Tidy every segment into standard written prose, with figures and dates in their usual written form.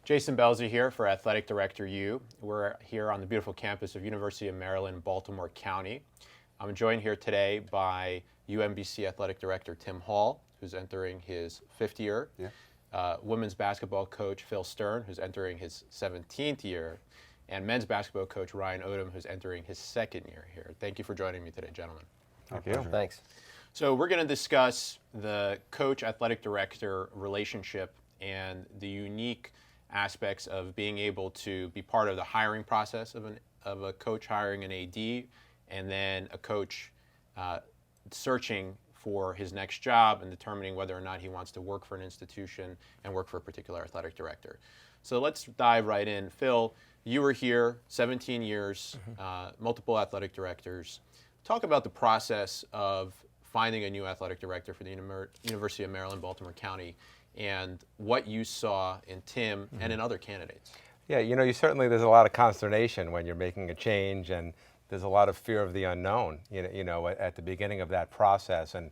Jason Belzer here for Athletic Director U. We're here on the beautiful campus of University of Maryland, Baltimore County. I'm joined here today by UMBC Athletic Director Tim Hall, who's entering his 5th year, women's basketball coach Phil Stern, who's entering his 17th year, and men's basketball coach Ryan Odom, who's entering his 2nd year here. Thank you for joining me today, gentlemen. Thank you. Thanks. So we're going to discuss the coach-athletic director relationship and the unique aspects of being able to be part of the hiring process of a coach hiring an AD, and then a coach searching for his next job and determining whether or not he wants to work for an institution and work for a particular athletic director. So let's dive right in. Phil, you were here 17 years, multiple athletic directors. Talk about the process of finding a new athletic director for the University of Maryland, Baltimore County, and what you saw in Tim and in other candidates. Yeah, there's a lot of consternation when you're making a change, and there's a lot of fear of the unknown, at the beginning of that process. And,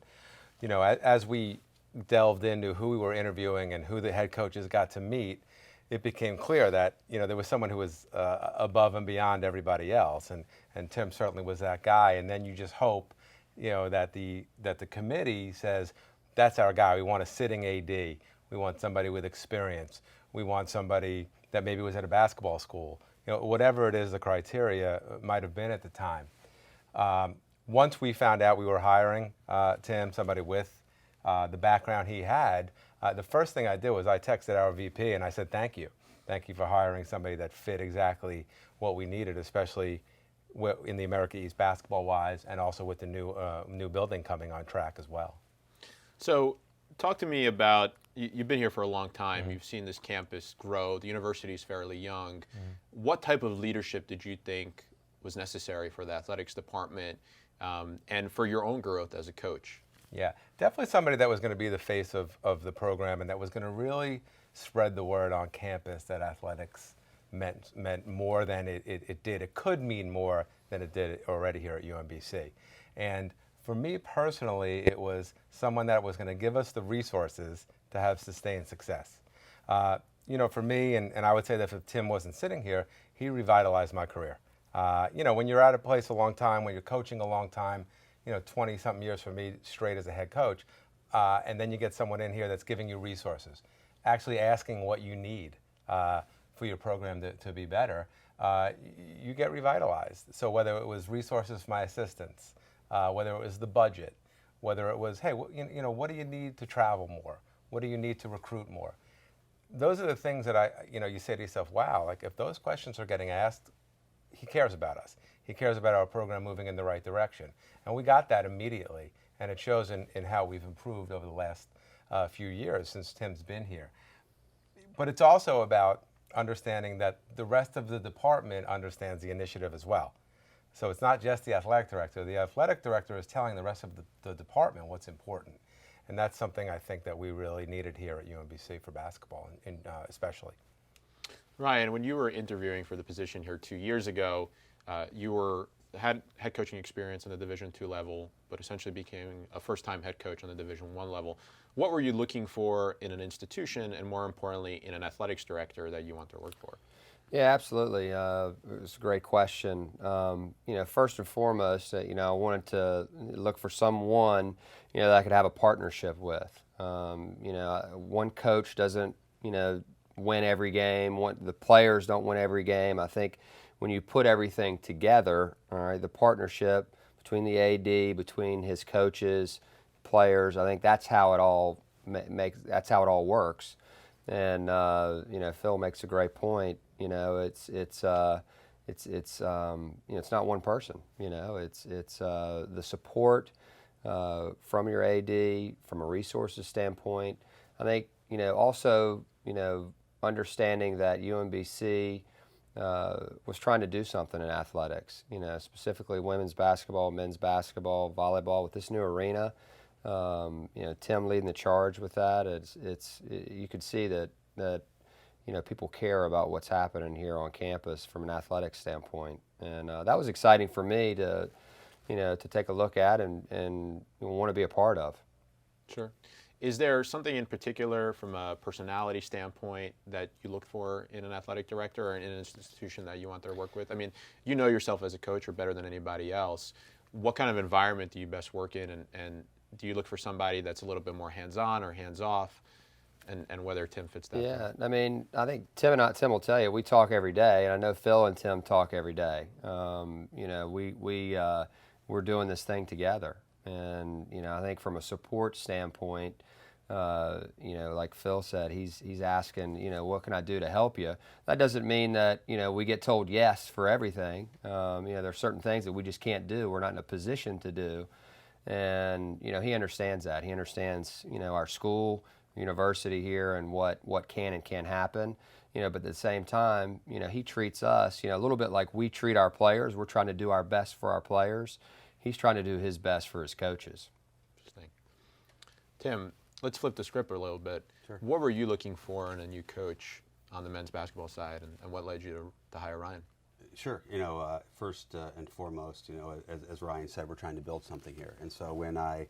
as we delved into who we were interviewing and who the head coaches got to meet, it became clear that, there was someone who was above and beyond everybody else. And Tim certainly was that guy. And then you just hope, that the committee says, that's our guy. We want a sitting AD. We want somebody with experience. We want somebody that maybe was at a basketball school. Whatever it is the criteria might have been at the time. Once we found out we were hiring Tim, somebody with the background he had, the first thing I did was I texted our VP and I said, thank you. Thank you for hiring somebody that fit exactly what we needed, especially in the America East basketball-wise, and also with the new building coming on track as well. So talk to me about, you've been here for a long time, you've seen this campus grow, the university is fairly young. What type of leadership did you think was necessary for the athletics department and for your own growth as a coach? Yeah, definitely somebody that was going to be the face of the program and that was going to really spread the word on campus that athletics meant more than it did. It could mean more than it did already here at UMBC. And for me personally, it was someone that was going to give us the resources to have sustained success. For me, and I would say that if Tim wasn't sitting here, he revitalized my career. When you're at a place a long time, when you're coaching a long time, 20-something years for me straight as a head coach, and then you get someone in here that's giving you resources, actually asking what you need for your program to be better, you get revitalized. So whether it was resources for my assistants, whether it was the budget, whether it was, hey, what do you need to travel more? What do you need to recruit more? Those are the things that you say to yourself, wow, like if those questions are getting asked, he cares about us. He cares about our program moving in the right direction. And we got that immediately. And it shows in how we've improved over the last few years since Tim's been here. But it's also about understanding that the rest of the department understands the initiative as well. So it's not just the athletic director. The athletic director is telling the rest of the department what's important. And that's something I think that we really needed here at UMBC for basketball, especially. Ryan, when you were interviewing for the position here 2 years ago, you had head coaching experience on the Division II level, but essentially became a first-time head coach on the Division I level. What were you looking for in an institution, and more importantly, in an athletics director that you want to work for? Yeah, absolutely. It was a great question. First and foremost, I wanted to look for someone, that I could have a partnership with. One coach doesn't, win every game. The players don't win every game. I think when you put everything together, all right, the partnership between the AD, between his coaches, players, I think that's how it all that's how it all works. And Phil makes a great point. It's not one person. It's the support from your AD from a resources standpoint. I think also understanding that UMBC was trying to do something in athletics. Specifically women's basketball, men's basketball, volleyball with this new arena. Tim leading the charge with that. You could see that people care about what's happening here on campus from an athletic standpoint, and that was exciting for me to take a look at and want to be a part of. Sure. Is there something in particular from a personality standpoint that you look for in an athletic director or in an institution that you want to work with? I mean, you know yourself as a coach or better than anybody else. What kind of environment do you best work in, and do you look for somebody that's a little bit more hands-on or hands-off, and whether Tim fits that? Yeah, I mean, I think Tim will tell you, we talk every day, and I know Phil and Tim talk every day. You know, we're doing this thing together, and you know, I think from a support standpoint, you know, like Phil said, he's asking, you know, what can I do to help you? That doesn't mean that, you know, we get told yes for everything. You know, there are certain things that we just can't do. We're not in a position to do, and you know, he understands that. He understands, you know, our school, university here, and what can and can't happen. You know, but at the same time, you know, he treats us, you know, a little bit like we treat our players. We're trying to do our best for our players. He's trying to do his best for his coaches. Interesting. Tim, let's flip the script a little bit. Sure. What were you looking for in a new coach on the men's basketball side, and what led you to hire Ryan? Sure. You know, first and foremost, you know, as Ryan said, we're trying to build something here. And so when I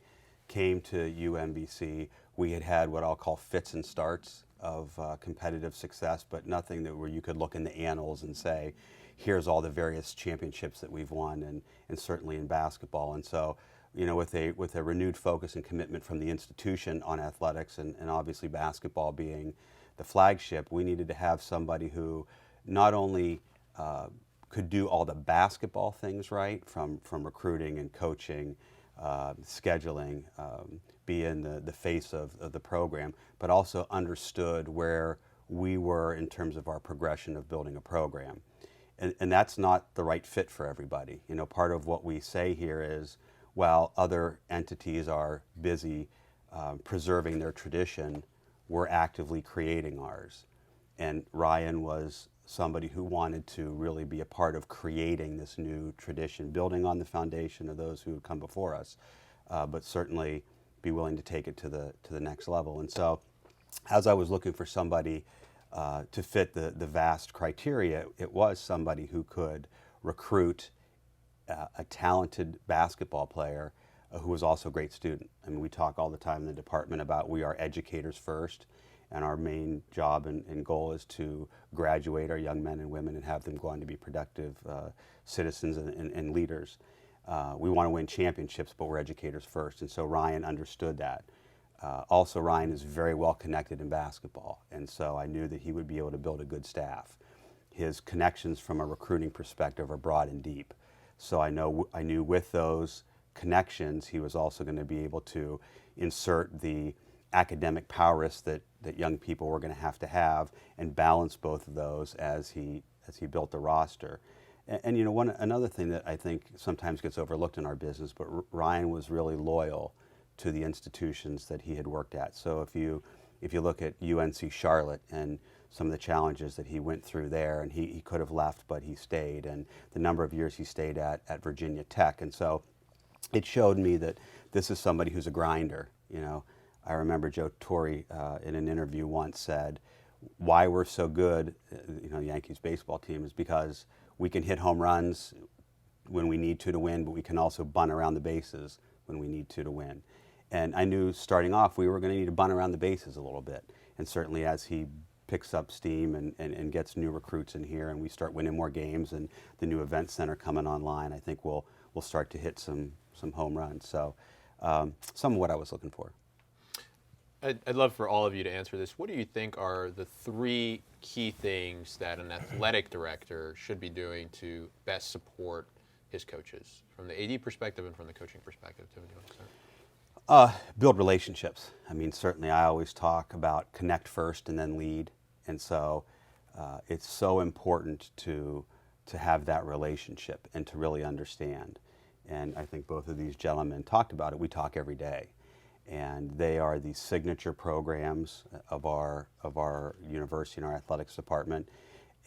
came to UMBC, we had what I'll call fits and starts of competitive success, but nothing that where you could look in the annals and say, here's all the various championships that we've won, and certainly in basketball. And so, you know, with a renewed focus and commitment from the institution on athletics, and obviously basketball being the flagship, we needed to have somebody who not only could do all the basketball things right, from recruiting and coaching, scheduling, be in the face of the program, but also understood where we were in terms of our progression of building a program. And that's not the right fit for everybody. You know, part of what we say here is, while other entities are busy preserving their tradition, we're actively creating ours. And Ryan was somebody who wanted to really be a part of creating this new tradition, building on the foundation of those who had come before us, but certainly be willing to take it to the next level. And so, as I was looking for somebody to fit the vast criteria, it was somebody who could recruit a talented basketball player who was also a great student. I mean, we talk all the time in the department about we are educators first, and our main job and goal is to graduate our young men and women and have them go on to be productive citizens and leaders. We want to win championships, but we're educators first, and so Ryan understood that. Also, Ryan is very well connected in basketball, and so I knew that he would be able to build a good staff. His connections from a recruiting perspective are broad and deep, so I knew with those connections he was also going to be able to insert the academic prowess that young people were going to have and balance both of those as he built the roster. And you know, another thing that I think sometimes gets overlooked in our business, but Ryan was really loyal to the institutions that he had worked at. So if you look at UNC Charlotte and some of the challenges that he went through there, and he could have left, but he stayed, and the number of years he stayed at Virginia Tech. And so it showed me that this is somebody who's a grinder. You know, I remember Joe Torre in an interview once said, why we're so good, you know, the Yankees baseball team, is because we can hit home runs when we need to win, but we can also bunt around the bases when we need to win. And I knew starting off we were going to need to bunt around the bases a little bit. And certainly as he picks up steam and gets new recruits in here and we start winning more games and the new event center coming online, I think we'll start to hit some home runs. So some of what I was looking for. I'd love for all of you to answer this. What do you think are the three key things that an athletic director should be doing to best support his coaches, from the AD perspective and from the coaching perspective? Tim, do you want to start? Build relationships. I mean, certainly I always talk about connect first and then lead. And so it's so important to have that relationship and to really understand. And I think both of these gentlemen talked about it. We talk every day. And they are the signature programs of our university and our athletics department.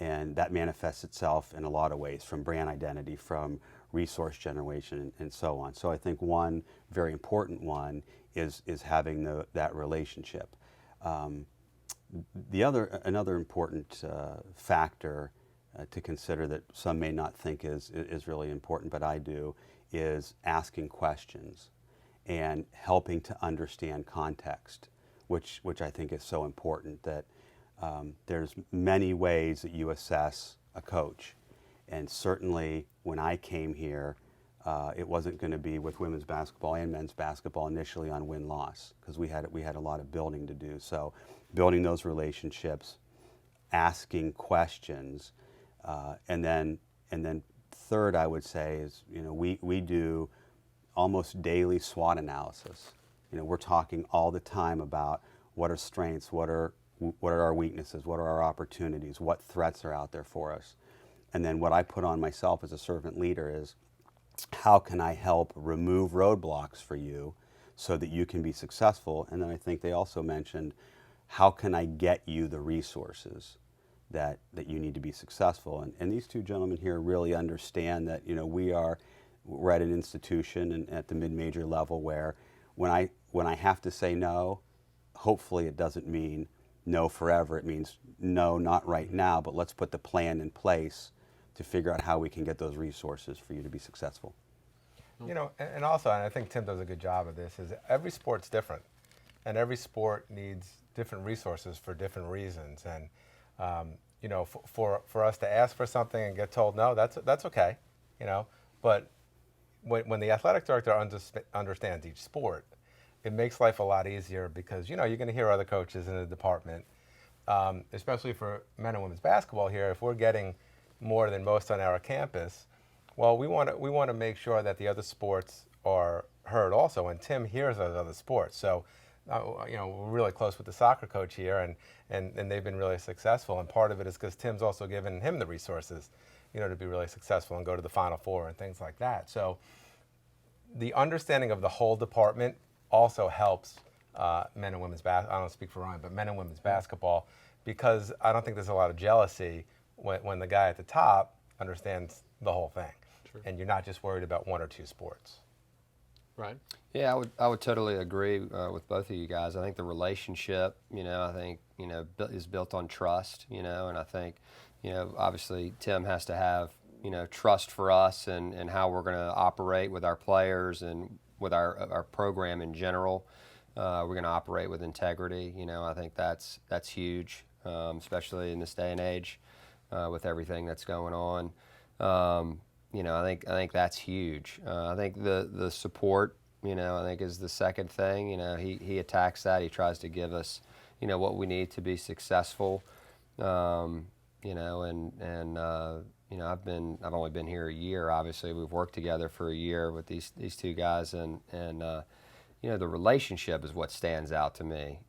And that manifests itself in a lot of ways, from brand identity, from resource generation, and so on. So I think one very important one is having that relationship. Another important factor to consider that some may not think is really important, but I do, is asking questions and helping to understand context. which I think is so important. That there's many ways that you assess a coach, and certainly when I came here, it wasn't going to be with women's basketball and men's basketball initially on win-loss, because we had a lot of building to do. So building those relationships, asking questions, and then third, I would say, is we do almost daily SWOT analysis. We're talking all the time about what are strengths, what are our weaknesses, what are our opportunities, what threats are out there for us. And then what I put on myself as a servant leader is, how can I help remove roadblocks for you so that you can be successful? And then I think they also mentioned, how can I get you the resources that you need to be successful? And these two gentlemen here really understand that we're at an institution and at the mid-major level where when I have to say no, hopefully it doesn't mean no forever. It means no, not right now, but let's put the plan in place to figure out how we can get those resources for you to be successful. And also, and I think Tim does a good job of this, is every sport's different, and every sport needs different resources for different reasons. And for us to ask for something and get told no, that's okay, But when the athletic director understands each sport, it makes life a lot easier, because you're going to hear other coaches in the department, especially for men and women's basketball here. If we're getting more than most on our campus, well, we want to make sure that the other sports are heard also, and Tim hears those other sports. So, we're really close with the soccer coach here, and they've been really successful. And part of it is because Tim's also given him the resources, to be really successful and go to the Final Four and things like that. So, the understanding of the whole department also helps men and women's basketball. I don't speak for Ryan, but men and women's basketball, because I don't think there's a lot of jealousy when the guy at the top understands the whole thing. Sure. And you're not just worried about one or two sports. Right. Yeah, I would totally agree with both of you guys. I think the relationship, is built on trust, and I think, obviously Tim has to have, trust for us and how we're going to operate with our players and with our program in general. We're going to operate with integrity. I think that's huge, especially in this day and age with everything that's going on. I think that's huge. I think the support, I think is the second thing. He attacks that. He tries to give us, what we need to be successful. I've only been here a year. Obviously, we've worked together for a year with these two guys, and the relationship is what stands out to me.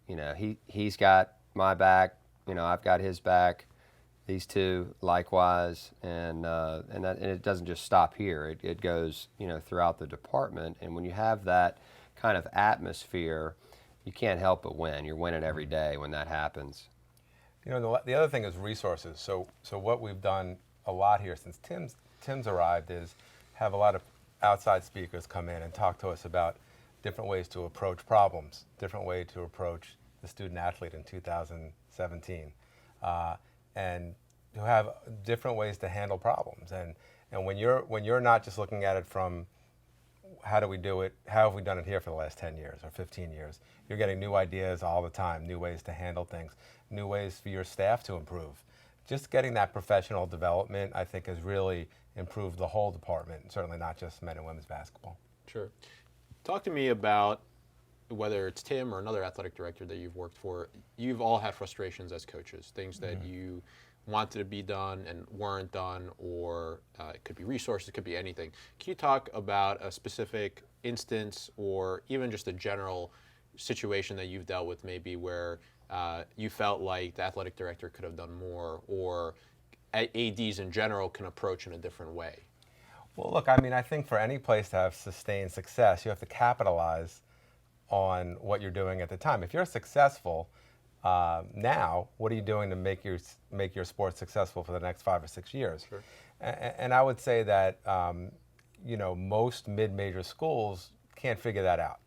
He's got my back. I've got his back. These two likewise, and it doesn't just stop here. It goes throughout the department. And when you have that kind of atmosphere, you can't help but win. You're winning every day when that happens. The other thing is resources. So what we've done a lot here since Tim's arrived is have a lot of outside speakers come in and talk to us about different ways to approach problems, different way to approach the student athlete in 2017. And to have different ways to handle problems. And when you're not just looking at it from how do we do it, how have we done it here for the last 10 years or 15 years, you're getting new ideas all the time, new ways to handle things, new ways for your staff to improve. Just getting that professional development, I think, has really improved the whole department, certainly not just men and women's basketball. Sure. Talk to me about, whether it's Tim or another athletic director that you've worked for, you've all had frustrations as coaches, things that you wanted to be done and weren't done, or it could be resources, it could be anything. Can you talk about a specific instance or even just a general situation that you've dealt with, maybe where you felt like the athletic director could have done more, or ADs in general can approach in a different way? Well, look, I think for any place to have sustained success, you have to capitalize on what you're doing at the time. If you're successful now, what are you doing to make your sport successful for the next 5 or 6 years? Sure. And I would say that most mid-major schools can't figure that out.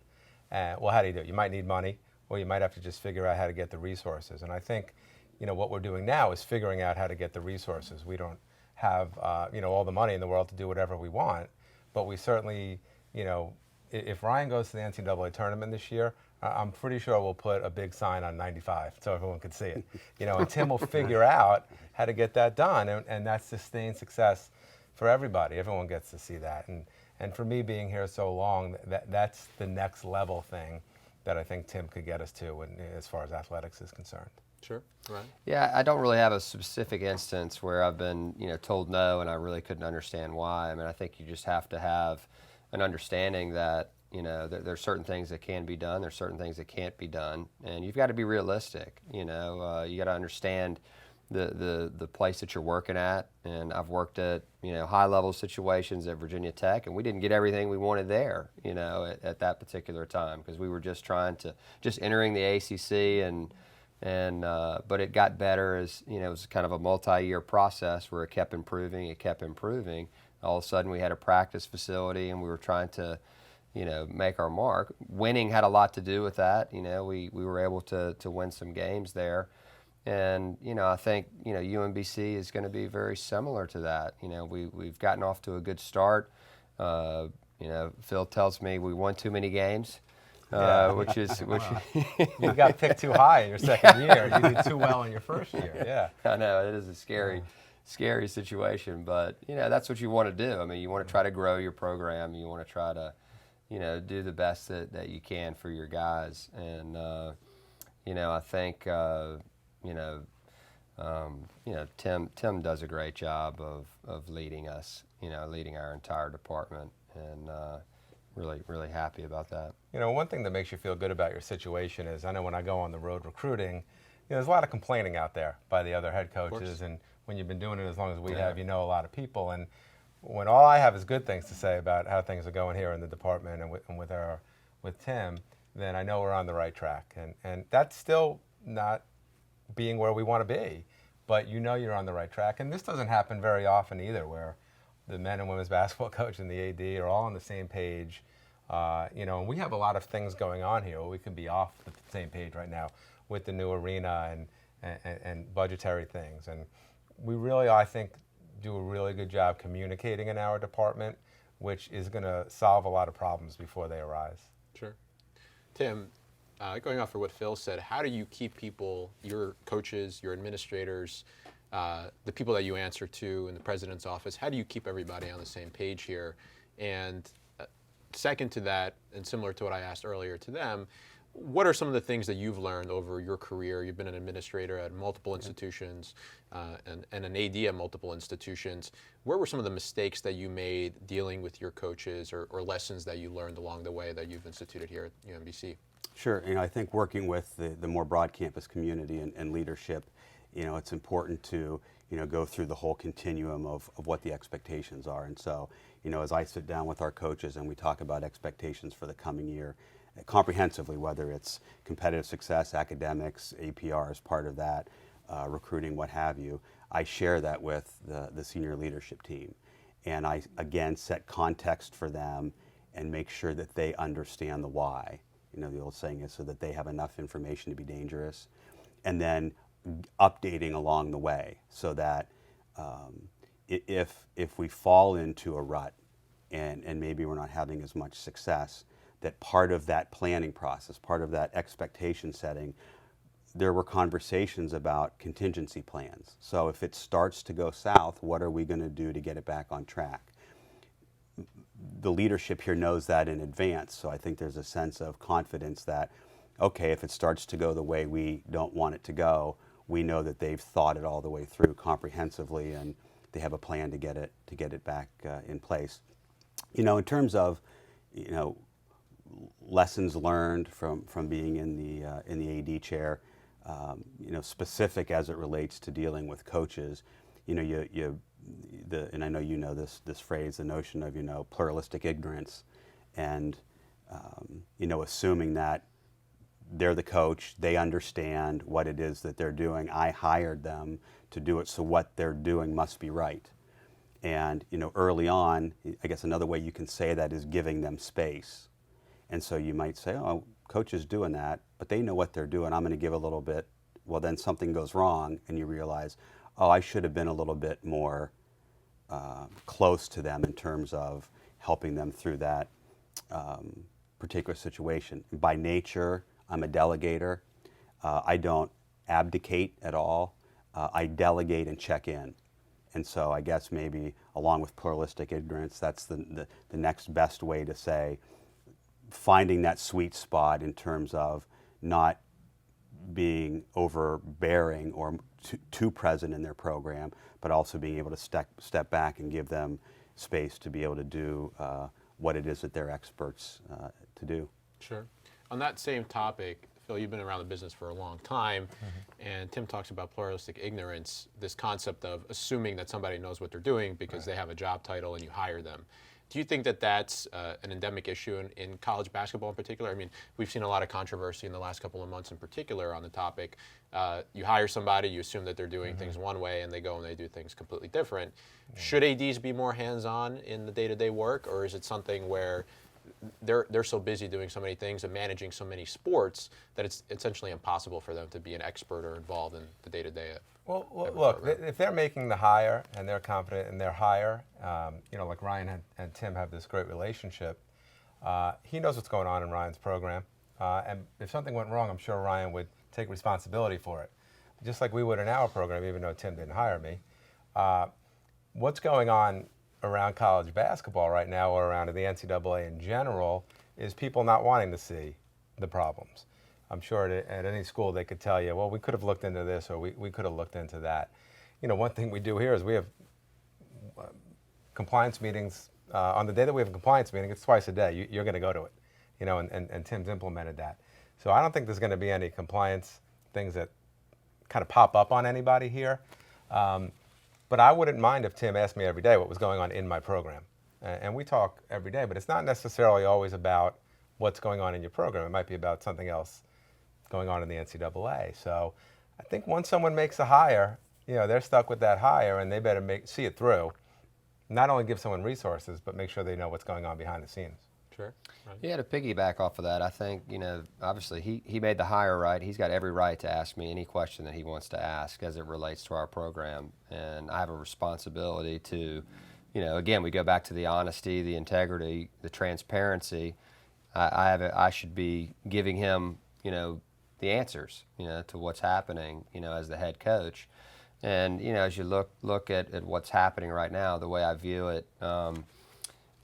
Well, how do you do it? You might need money, or you might have to just figure out how to get the resources. And I think what we're doing now is figuring out how to get the resources. We don't have all the money in the world to do whatever we want, but we certainly if Ryan goes to the NCAA tournament this year, I'm pretty sure we'll put a big sign on 95 so everyone can see it. And Tim will figure out how to get that done, and that's sustained success for everybody. Everyone gets to see that, and for me being here so long, that's the next level thing that I think Tim could get us to as far as athletics is concerned. Sure. Right. Yeah, I don't really have a specific instance where I've been, told no and I really couldn't understand why. I mean, I think you just have to have an understanding that, there's certain things that can be done, there's certain things that can't be done, and you've got to be realistic. You got to understand the place that you're working at. And I've worked at, high level situations at Virginia Tech, and we didn't get everything we wanted there, at that particular time, because we were just entering the ACC but it got better as, it was kind of a multi-year process where it kept improving. All of a sudden we had a practice facility and we were trying to, make our mark. Winning had a lot to do with that. We were able to win some games there. And, I think, UMBC is going to be very similar to that. We've gotten off to a good start. Phil tells me we won too many games. Which You got picked too high in your second year. You did too well in your first year. Yeah, I know it is a scary situation, but that's what you want to do. I mean, you want to try to grow your program. You want to try to, do the best that you can for your guys. And I think Tim does a great job of leading us. Leading our entire department, and really happy about that. One thing that makes you feel good about your situation is, I know when I go on the road recruiting, there's a lot of complaining out there by the other head coaches, and when you've been doing it as long as we have, a lot of people, and when all I have is good things to say about how things are going here in the department and with Tim, then I know we're on the right track, and that's still not being where we want to be, but you're on the right track, and this doesn't happen very often either, where the men and women's basketball coach and the AD are all on the same page. And we have a lot of things going on here. We can be off the same page right now with the new arena and budgetary things. And we really, I think, do a really good job communicating in our department, which is going to solve a lot of problems before they arise. Sure. Tim, going off of what Phil said, how do you keep people, your coaches, your administrators, the people that you answer to in the president's office, how do you keep everybody on the same page here? And second to that, and similar to what I asked earlier to them, what are some of the things that you've learned over your career? You've been an administrator at multiple institutions and an AD at multiple institutions. Where were some of the mistakes that you made dealing with your coaches, or lessons that you learned along the way that you've instituted here at UMBC? Sure. I think working with the more broad campus community and leadership, it's important to, go through the whole continuum of what the expectations are. And so, as I sit down with our coaches and we talk about expectations for the coming year, comprehensively, whether it's competitive success, academics, APR as part of that, recruiting, what have you, I share that with the senior leadership team. And I, again, set context for them and make sure that they understand the why. The old saying is so that they have enough information to be dangerous. And then updating along the way so that if we fall into a rut and maybe we're not having as much success, that part of that planning process, part of that expectation setting, there were conversations about contingency plans. So if it starts to go south, what are we going to do to get it back on track? The leadership here knows that in advance, so I think there's a sense of confidence that, okay, if it starts to go the way we don't want it to go, we know that they've thought it all the way through comprehensively, and they have a plan to get it back in place. In terms of, lessons learned from being in the AD chair, specific as it relates to dealing with coaches, and I know this phrase, the notion of pluralistic ignorance, and assuming that they're the coach, they understand what it is that they're doing. I hired them to do it, so what they're doing must be right. And early on, I guess another way you can say that is giving them space. And so you might say, oh, coach is doing that, but they know what they're doing. I'm going to give a little bit. Well, then something goes wrong, and you realize, oh, I should have been a little bit more close to them in terms of helping them through that particular situation. By nature, I'm a delegator. I don't abdicate at all. I delegate and check in. And so I guess maybe along with pluralistic ignorance, that's the next best way to say finding that sweet spot in terms of not being overbearing or too present in their program, but also being able to step back and give them space to be able to do what it is that they're experts to do. Sure. On that same topic, Phil, you've been around the business for a long time, and Tim talks about pluralistic ignorance, this concept of assuming that somebody knows what they're doing because they have a job title and you hire them. Do you think that that's an endemic issue in college basketball in particular? I mean, we've seen a lot of controversy in the last couple of months in particular on the topic. You hire somebody, you assume that they're doing things one way, and they go and they do things completely different. Should ADs be more hands-on in the day-to-day work, or is it something where they're so busy doing so many things and managing so many sports that it's essentially impossible for them to be an expert or involved in the day-to-day? Well, look, if they're making the hire and they're confident in their hire, like Ryan and Tim have this great relationship, he knows what's going on in Ryan's program. And if something went wrong, I'm sure Ryan would take responsibility for it, just like we would in our program, even though Tim didn't hire me. What's going on around college basketball right now, or around the NCAA in general, is people not wanting to see the problems. I'm sure at any school they could tell you, well, we could have looked into this, or we could have looked into that. One thing we do here is we have compliance meetings. On the day that we have a compliance meeting, it's twice a day. You're going to go to it, and Tim's implemented that. So I don't think there's going to be any compliance things that kind of pop up on anybody here. But I wouldn't mind if Tim asked me every day what was going on in my program. And we talk every day, but it's not necessarily always about what's going on in your program. It might be about something else going on in the NCAA. So I think once someone makes a hire, they're stuck with that hire, and they better see it through. Not only give someone resources, but make sure they know what's going on behind the scenes. Sure. Right. Yeah, to piggyback off of that, I think, obviously he made the hire, right? He's got every right to ask me any question that he wants to ask as it relates to our program. And I have a responsibility to, again, we go back to the honesty, the integrity, the transparency. I should be giving him, the answers, to what's happening, as the head coach. And, as you look at what's happening right now, the way I view it,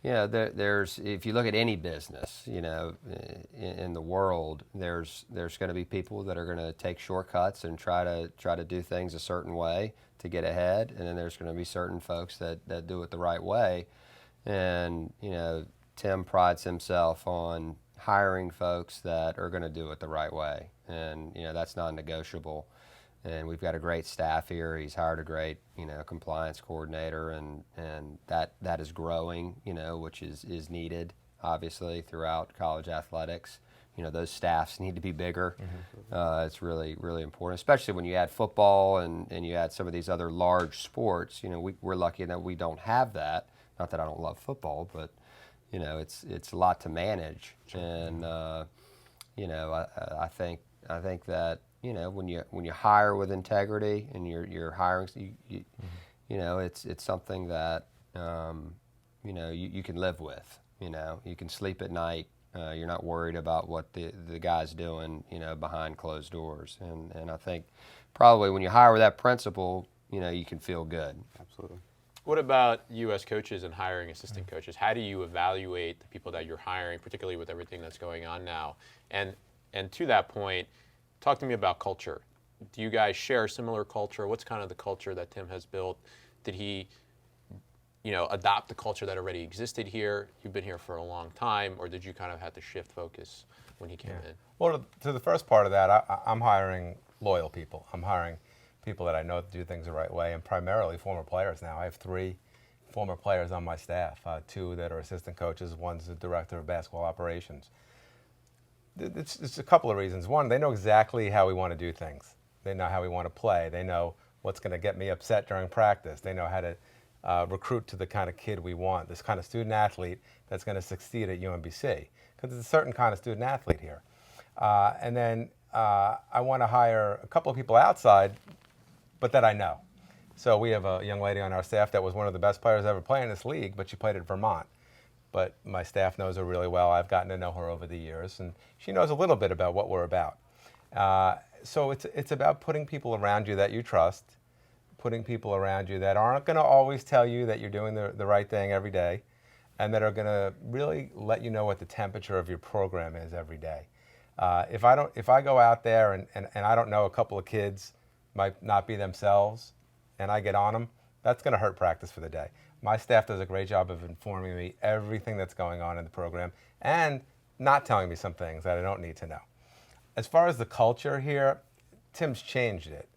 there's if you look at any business, in the world, there's going to be people that are going to take shortcuts and try to do things a certain way to get ahead, and then there's going to be certain folks that do it the right way. And Tim prides himself on hiring folks that are going to do it the right way, and that's non-negotiable. And we've got a great staff here. He's hired a great, compliance coordinator, and that is growing, which is needed, obviously, throughout college athletics. Those staffs need to be bigger. It's really, really important, especially when you add football and you add some of these other large sports. We're lucky that we don't have that. Not that I don't love football, but, it's a lot to manage. Sure. And, I think that, when you hire with integrity and you're hiring, it's something that you can live with. You can sleep at night. You're not worried about what the guy's doing, behind closed doors. And I think probably when you hire with that principle, you can feel good. Absolutely. What about you as coaches and hiring assistant coaches? How do you evaluate the people that you're hiring, particularly with everything that's going on now? And to that point, talk to me about culture. Do you guys share a similar culture? What's kind of the culture that Tim has built? Did he, adopt the culture that already existed here? You've been here for a long time, or did you kind of have to shift focus when he came in? Well, to the first part of that, I'm hiring loyal people. I'm hiring people that I know do things the right way, and primarily former players now. I have 3 former players on my staff, 2 that are assistant coaches, one's the director of basketball operations. It's a couple of reasons. One, they know exactly how we want to do things. They know how we want to play. They know what's going to get me upset during practice. They know how to recruit to the kind of kid we want, this kind of student athlete that's going to succeed at UMBC, because it's a certain kind of student athlete here. And then I want to hire a couple of people outside, but that I know. So we have a young lady on our staff that was one of the best players ever playing in this league, but she played at Vermont. but my staff knows her really well. I've gotten to know her over the years, and she knows a little bit about what we're about. So it's about putting people around you that you trust, putting people around you that aren't going to always tell you that you're doing the right thing every day, and that are going to really let you know what the temperature of your program is every day. If I go out there and I don't know, a couple of kids might not be themselves, and I get on them, that's going to hurt practice for the day. My staff does a great job of informing me everything that's going on in the program and not telling me some things that I don't need to know. As far as the culture here, Tim's changed it.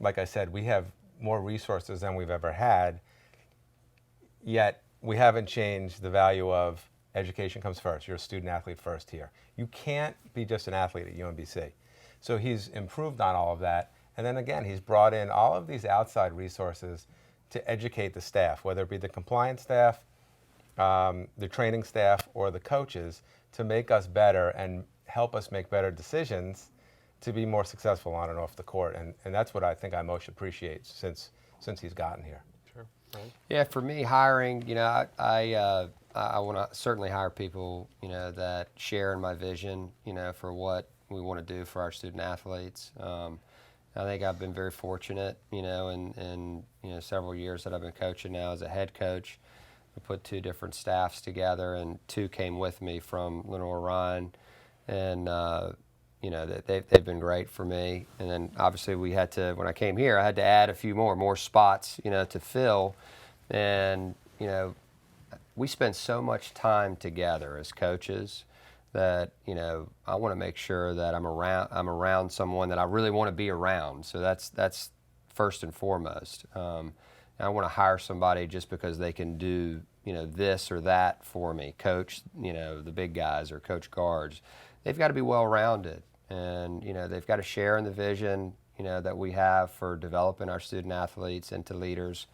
Like I said, we have more resources than we've ever had, yet we haven't changed the value of education comes first. You're a student athlete first here. You can't be just an athlete at UMBC. So he's improved on all of that. And then again, he's brought in all of these outside resources to educate the staff, whether it be the compliance staff, the training staff, or the coaches, to make us better and help us make better decisions to be more successful on and off the court. And that's what I think I most appreciate since he's gotten here. Sure. Right. Yeah, for me, hiring, I want to certainly hire people, that share in my vision, for what we want to do for our student athletes. I think I've been very fortunate, in several years that I've been coaching now as a head coach. I put 2 different staffs together, and 2 came with me from Lenore-Ryan, and they've been great for me. And then obviously when I came here, I had to add a few more spots, to fill, and we spend so much time together as coaches that I want to make sure that I'm around someone that I really want to be around. So that's first and foremost. I want to hire somebody just because they can do this or that for me. Coach the big guys or coach guards. They've got to be well rounded, and they've got to share in the vision that we have for developing our student athletes into leaders.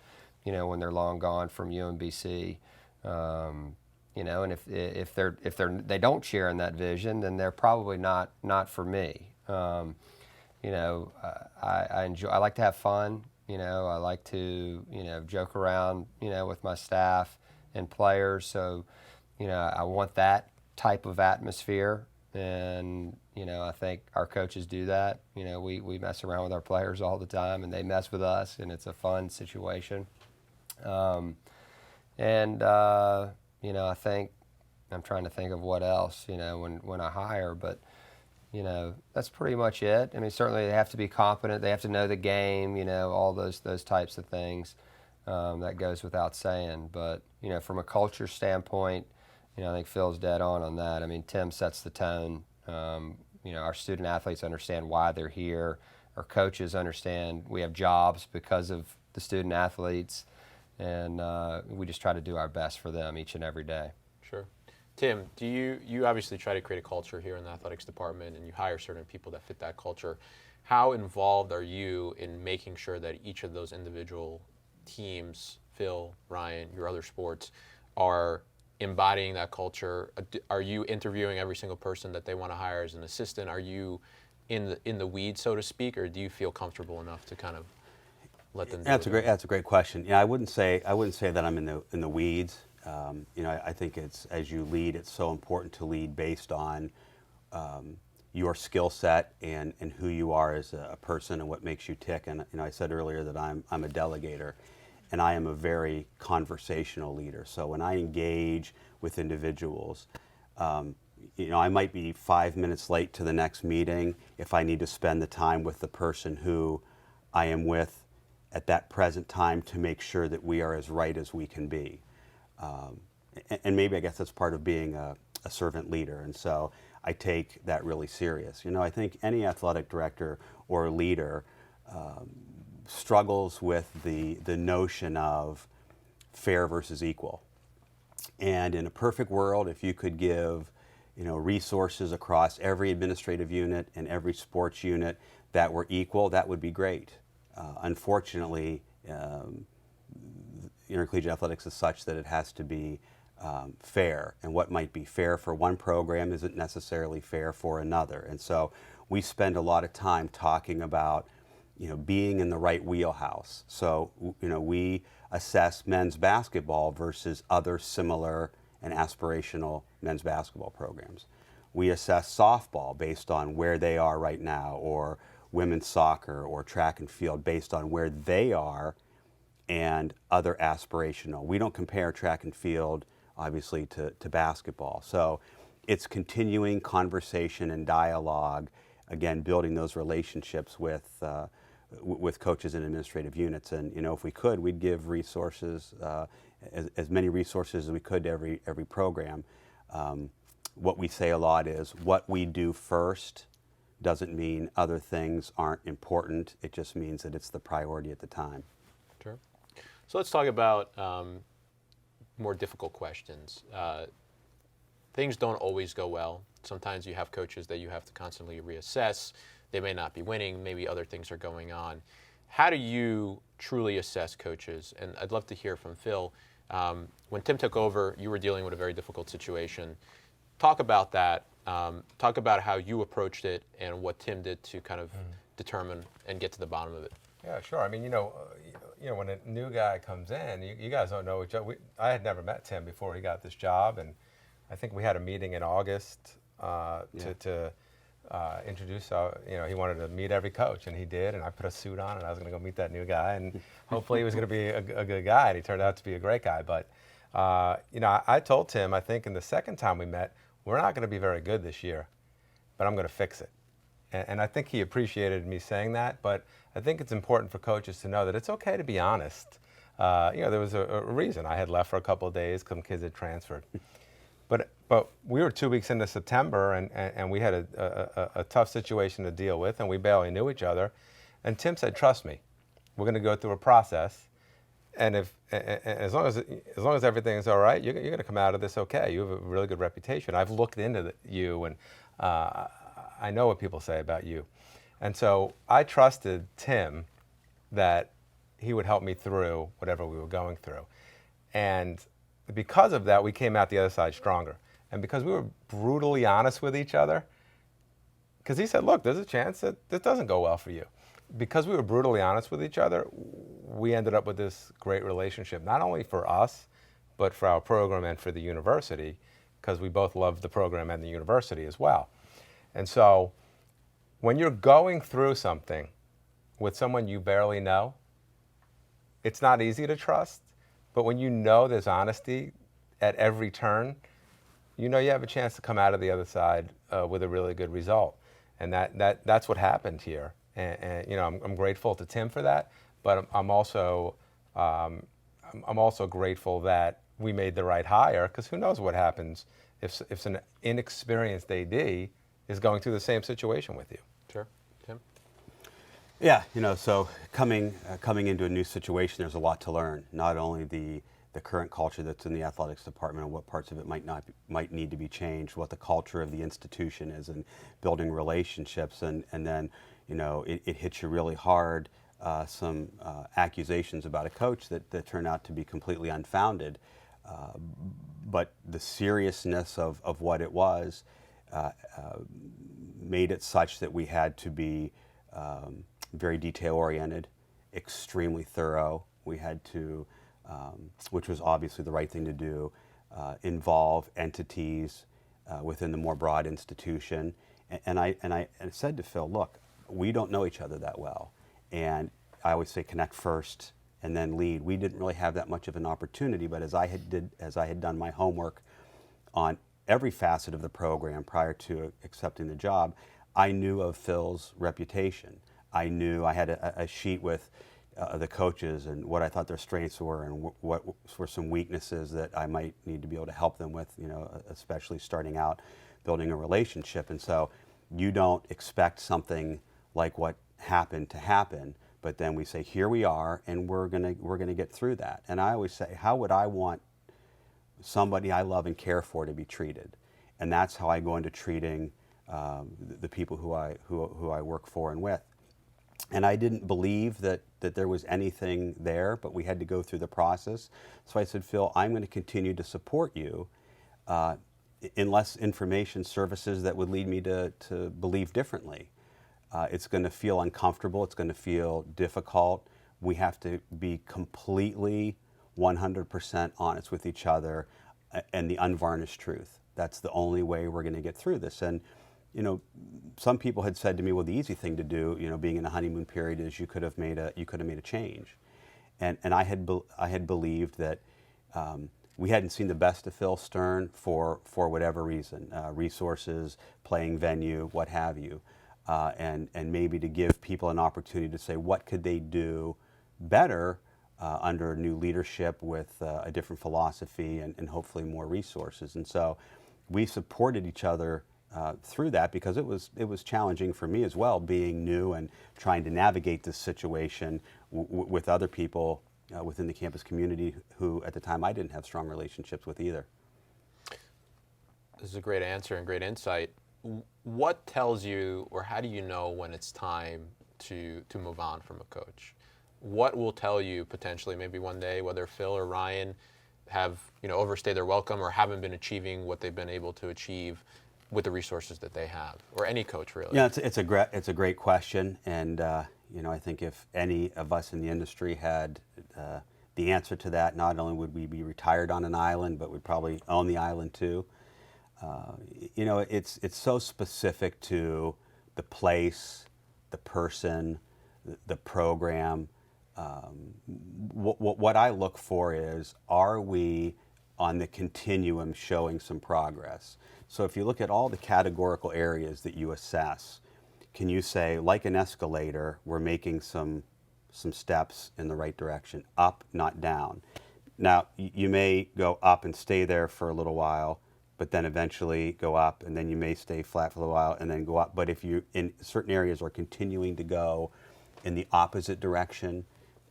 When they're long gone from UMBC. And if they don't share in that vision, then they're probably not for me. I like to have fun. I like to joke around with my staff and players. So I want that type of atmosphere, and I think our coaches do that. We mess around with our players all the time, and they mess with us, and it's a fun situation. I think I'm trying to think of what else, when I hire, but, that's pretty much it. I mean, certainly they have to be competent. They have to know the game, all those types of things. That goes without saying. But, from a culture standpoint, I think Phil's dead on that. I mean, Tim sets the tone. Our student athletes understand why they're here. Our coaches understand we have jobs because of the student athletes. And we just try to do our best for them each and every day. Sure. Tim, do you obviously try to create a culture here in the athletics department, and you hire certain people that fit that culture. How involved are you in making sure that each of those individual teams, Phil, Ryan, your other sports, are embodying that culture? Are you interviewing every single person that they want to hire as an assistant? Are you in the weeds, so to speak, or do you feel comfortable enough to kind of let them? That's a great question. Yeah, I wouldn't say that I'm in the weeds. I think it's, as you lead, it's so important to lead based on your skill set and who you are as a person and what makes you tick. And I said earlier that I'm a delegator, and I am a very conversational leader. So when I engage with individuals, I might be 5 minutes late to the next meeting if I need to spend the time with the person who I am with at that present time to make sure that we are as right as we can be. And maybe I guess that's part of being a servant leader. And so I take that really serious. I think any athletic director or leader struggles with the notion of fair versus equal. And in a perfect world, if you could give resources across every administrative unit and every sports unit that were equal, that would be great. Unfortunately, intercollegiate athletics is such that it has to be fair, and what might be fair for one program isn't necessarily fair for another. And so we spend a lot of time talking about being in the right wheelhouse. So we assess men's basketball versus other similar and aspirational men's basketball programs. We assess softball based on where they are right now, or women's soccer or track and field based on where they are and other aspirational. We don't compare track and field, obviously, to basketball. So it's continuing conversation and dialogue, again, building those relationships with coaches and administrative units. And, if we could, we'd give resources, as many resources as we could to every program. What we say a lot is what we do first doesn't mean other things aren't important. It just means that it's the priority at the time. Sure. So let's talk about more difficult questions. Things don't always go well. Sometimes you have coaches that you have to constantly reassess. They may not be winning. Maybe other things are going on. How do you truly assess coaches? And I'd love to hear from Phil. When Tim took over, you were dealing with a very difficult situation. Talk about that. Talk about how you approached it and what Tim did to kind of determine and get to the bottom of it. Yeah, sure. I mean, when a new guy comes in, you guys don't know each other. I had never met Tim before he got this job, and I think we had a meeting in August to introduce. He wanted to meet every coach, and he did. And I put a suit on, and I was going to go meet that new guy, and hopefully he was going to be a good guy. And he turned out to be a great guy. But I told Tim, I think in the second time we met, we're not going to be very good this year, but I'm going to fix it. And I think he appreciated me saying that. But I think it's important for coaches to know that it's okay to be honest. There was a reason I had left for a couple of days. Some kids had transferred. But we were 2 weeks into September, and we had a tough situation to deal with, and we barely knew each other. And Tim said, "Trust me, we're going to go through a process, and as long as everything is all right, you're going to come out of this okay. You have a really good reputation. I've looked into you, and I know what people say about you." And so I trusted Tim that he would help me through whatever we were going through. And because of that, we came out the other side stronger. And because we were brutally honest with each other, because he said, "Look, there's a chance that this doesn't go well for you." Because we were brutally honest with each other, we ended up with this great relationship, not only for us, but for our program and for the university, because we both love the program and the university as well. And so when you're going through something with someone you barely know, it's not easy to trust. But when you know there's honesty at every turn, you know you have a chance to come out of the other side with a really good result. And that's what happened here. And I'm grateful to Tim for that. But I'm also grateful that we made the right hire, because who knows what happens if an inexperienced AD is going through the same situation with you. Sure. Tim? Yeah, so coming into a new situation, there's a lot to learn. Not only the current culture that's in the athletics department and what parts of it might need to be changed, what the culture of the institution is, and building relationships, and then it hits you really hard. Some accusations about a coach that turned out to be completely unfounded, but the seriousness of what it was made it such that we had to be very detail-oriented, extremely thorough. We had to, which was obviously the right thing to do, involve entities within the more broad institution. And I said to Phil, "Look, we don't know each other that well." And I always say connect first and then lead. We didn't really have that much of an opportunity, but as I had done my homework on every facet of the program prior to accepting the job, I knew of Phil's reputation. I knew I had a sheet with the coaches and what I thought their strengths were and what were some weaknesses that I might need to be able to help them with, especially starting out building a relationship. And so you don't expect something like what happened to happen, but then we say, here we are, and we're gonna get through that. And I always say, how would I want somebody I love and care for to be treated? And that's how I go into treating the people who I work for and with. And I didn't believe that there was anything there, but we had to go through the process. So I said, "Phil, I'm going to continue to support you unless information surfaces that would lead me to believe differently. It's going to feel uncomfortable. It's going to feel difficult. We have to be completely 100% honest with each other and the unvarnished truth. That's the only way we're going to get through this. And some people had said to me, well, the easy thing to do, being in a honeymoon period, is you could have made a change. And I had believed that we hadn't seen the best of Phil Stern for whatever reason, resources, playing venue, what have you, and maybe to give people an opportunity to say what could they do better under new leadership with a different philosophy and hopefully more resources. And so we supported each other through that, because it was challenging for me as well, being new and trying to navigate this situation with other people within the campus community who at the time I didn't have strong relationships with either. This is a great answer and great insight. What tells you, or how do you know when it's time to move on from a coach? What will tell you potentially maybe one day whether Phil or Ryan have overstayed their welcome or haven't been achieving what they've been able to achieve with the resources that they have, or any coach really? Yeah, it's a great question, and I think if any of us in the industry had the answer to that, not only would we be retired on an island, but we'd probably own the island too. It's so specific to the place, the person, the program. What I look for is, are we on the continuum showing some progress? So if you look at all the categorical areas that you assess, can you say, like an escalator, we're making some steps in the right direction, up, not down? Now, you may go up and stay there for a little while, but then eventually go up, and then you may stay flat for a little while and then go up. But if you, in certain areas, are continuing to go in the opposite direction,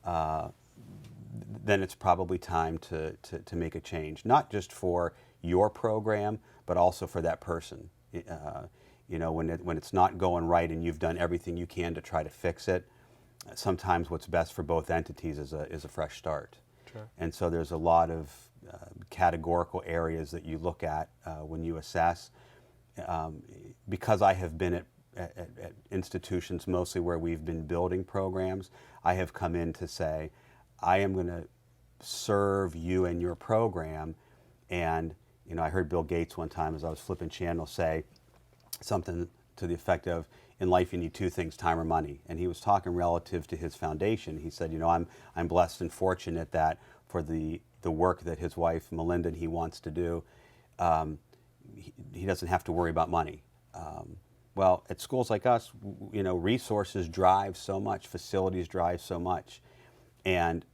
then it's probably time to make a change, not just for your program, but also for that person. When it's not going right and you've done everything you can to try to fix it, sometimes what's best for both entities is a fresh start. Sure. And so there's a lot of categorical areas that you look at when you assess. Because I have been at institutions mostly where we've been building programs, I have come in to say, I am going to serve you and your program. And I heard Bill Gates one time as I was flipping channels say something to the effect of, in life you need two things, time or money. And he was talking relative to his foundation. He said, I'm blessed and fortunate that for the work that his wife Melinda and he wants to do, he doesn't have to worry about money. Well, at schools like us, resources drive so much, facilities drive so much. And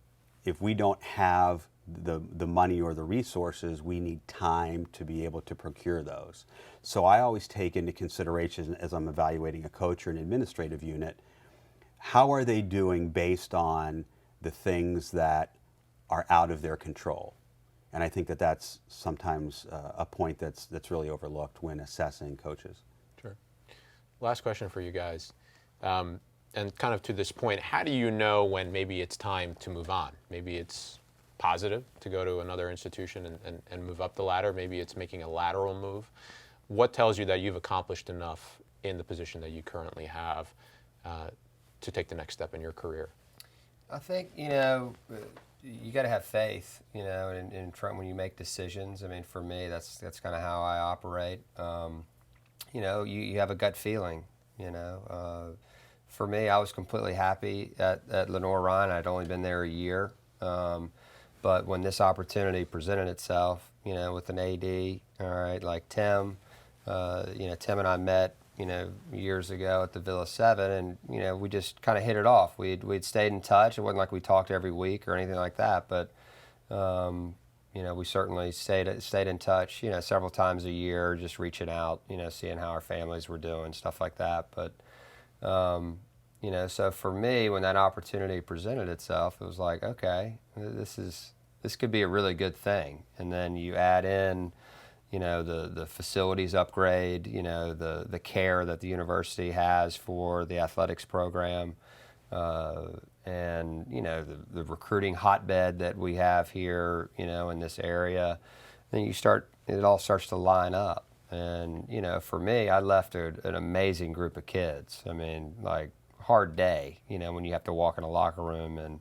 if we don't have the money or the resources, we need time to be able to procure those. So I always take into consideration, as I'm evaluating a coach or an administrative unit, how are they doing based on the things that are out of their control? And I think that's sometimes a point that's really overlooked when assessing coaches. Sure. Last question for you guys. And kind of to this point, how do you know when maybe it's time to move on? Maybe it's positive to go to another institution and move up the ladder. Maybe it's making a lateral move. What tells you that you've accomplished enough in the position that you currently have to take the next step in your career? I think, you got to have faith, in front when you make decisions. I mean, for me, that's kind of how I operate. You have a gut feeling, For me, I was completely happy at Lenoir-Rhyne. I'd only been there a year. But when this opportunity presented itself, with an AD, all right, like Tim, Tim and I met, years ago at the Villa 7, and, we just kind of hit it off. We'd stayed in touch. It wasn't like we talked every week or anything like that, but, we certainly stayed in touch, several times a year, just reaching out, seeing how our families were doing, stuff like that. But, so for me, when that opportunity presented itself, it was like, okay, this could be a really good thing. And then you add in, the facilities upgrade, the care that the university has for the athletics program, and, the recruiting hotbed that we have here, in this area. Then it all starts to line up. And, for me, I left an amazing group of kids. I mean, like, hard day, when you have to walk in a locker room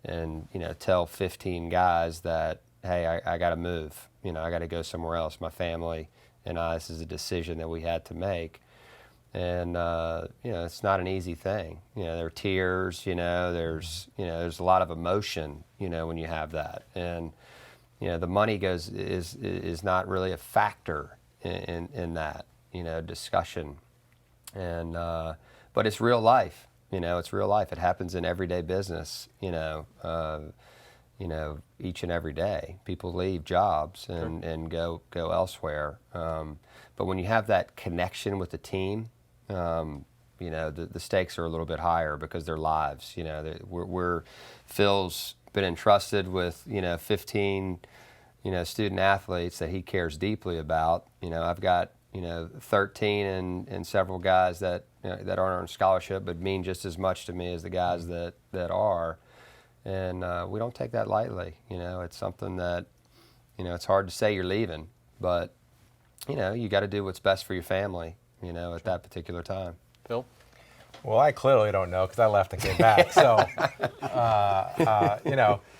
and tell 15 guys that, hey, I got to move, I got to go somewhere else. My family and I, this is a decision that we had to make. And, it's not an easy thing. There are tears, there's a lot of emotion, when you have that. And, the money is not really a factor in that, discussion. And, but it's real life, it's real life. It happens in everyday business, each and every day. People leave jobs and go elsewhere. But when you have that connection with the team, the stakes are a little bit higher because they're lives. Phil's been entrusted with 15 student athletes that he cares deeply about. I've got 13 and several guys that that aren't on scholarship but mean just as much to me as the guys that are. And we don't take that lightly. It's something that it's hard to say you're leaving, but you got to do what's best for your family. At that particular time. Phil? Well, I clearly don't know because I left and came back. So,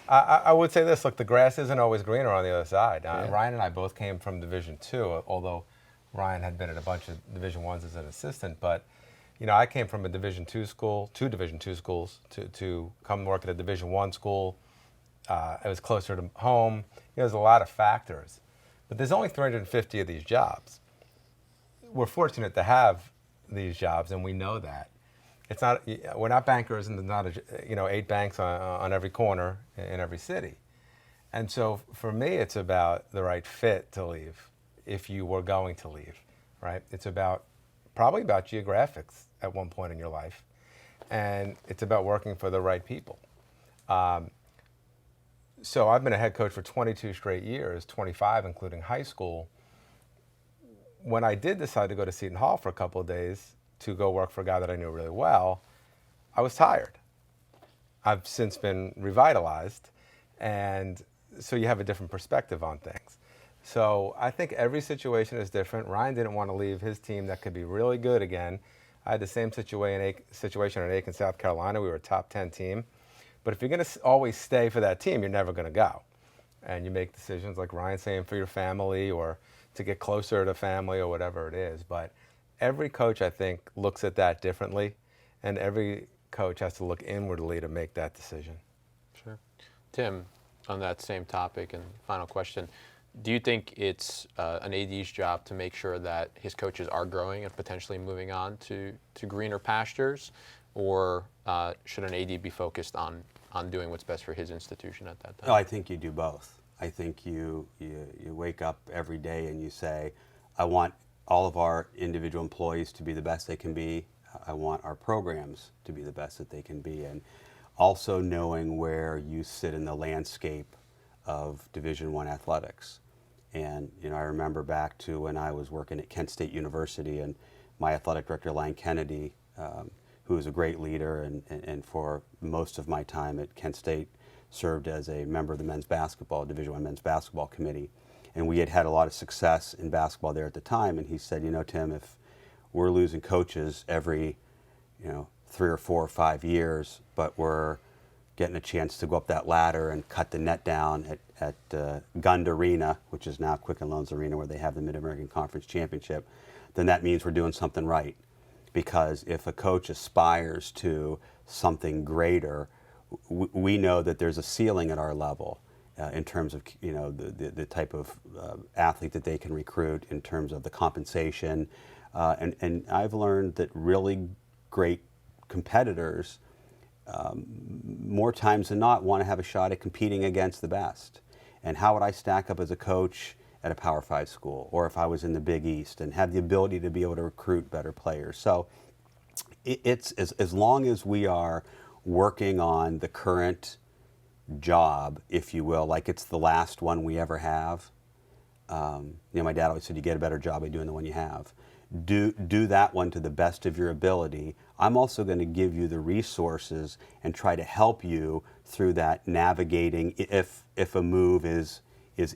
I would say this: look, the grass isn't always greener on the other side. Ryan and I both came from Division II, although Ryan had been at a bunch of Division I's as an assistant. But, I came from a Division II school, two Division II schools, to come work at a Division I school. It was closer to home. There's a lot of factors, but there's only 350 of these jobs. We're fortunate to have these jobs, and we know that. It's not. We're not bankers, and there's not 8 banks on every corner in every city. And so for me, it's about the right fit to leave, if you were going to leave, right? It's probably about geographics at one point in your life, and it's about working for the right people. So I've been a head coach for 22 straight years, 25 including high school. When I did decide to go to Seton Hall for a couple of days to go work for a guy that I knew really well, I was tired. I've since been revitalized, and so you have a different perspective on things. So I think every situation is different. Ryan didn't want to leave his team that could be really good again. I had the same situation at Aiken, South Carolina. We were a top 10 team. But if you're going to always stay for that team, you're never going to go. And you make decisions like Ryan's saying for your family or to get closer to family or whatever it is. But every coach, I think, looks at that differently, and every coach has to look inwardly to make that decision. Sure. Tim, on that same topic and final question, do you think it's an AD's job to make sure that his coaches are growing and potentially moving on to greener pastures, or should an AD be focused on doing what's best for his institution at that time? No, I think you do both. I think you wake up every day and you say, I want all of our individual employees to be the best they can be. I want our programs to be the best that they can be. And also knowing where you sit in the landscape of Division I athletics. And I remember back to when I was working at Kent State University, and my athletic director, Lang Kennedy, who was a great leader and for most of my time at Kent State served as a member of the Division I men's basketball committee. And we had a lot of success in basketball there at the time. And he said, Tim, if we're losing coaches every, 3 or 4 or 5 years, but we're getting a chance to go up that ladder and cut the net down at Gund Arena, which is now Quicken Loans Arena, where they have the Mid-American Conference Championship, then that means we're doing something right. Because if a coach aspires to something greater, we know that there's a ceiling at our level in terms of the type of athlete that they can recruit, in terms of the compensation, and I've learned that really great competitors more times than not want to have a shot at competing against the best. And how would I stack up as a coach at a Power 5 school, or if I was in the Big East, and have the ability to be able to recruit better players? So it's as long as we are working on the current job, if you will, like it's the last one we ever have. My dad always said, you get a better job by doing the one you have. Do that one to the best of your ability. I'm also going to give you the resources and try to help you through that navigating if a move is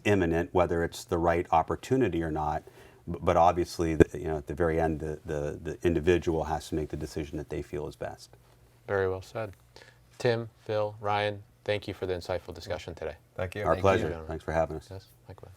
imminent, whether it's the right opportunity or not. But obviously, at the very end, the individual has to make the decision that they feel is best. Very well said. Tim, Phil, Ryan, thank you for the insightful discussion today. Thank you. Our Thank pleasure. you. Thanks for having us. Yes, likewise.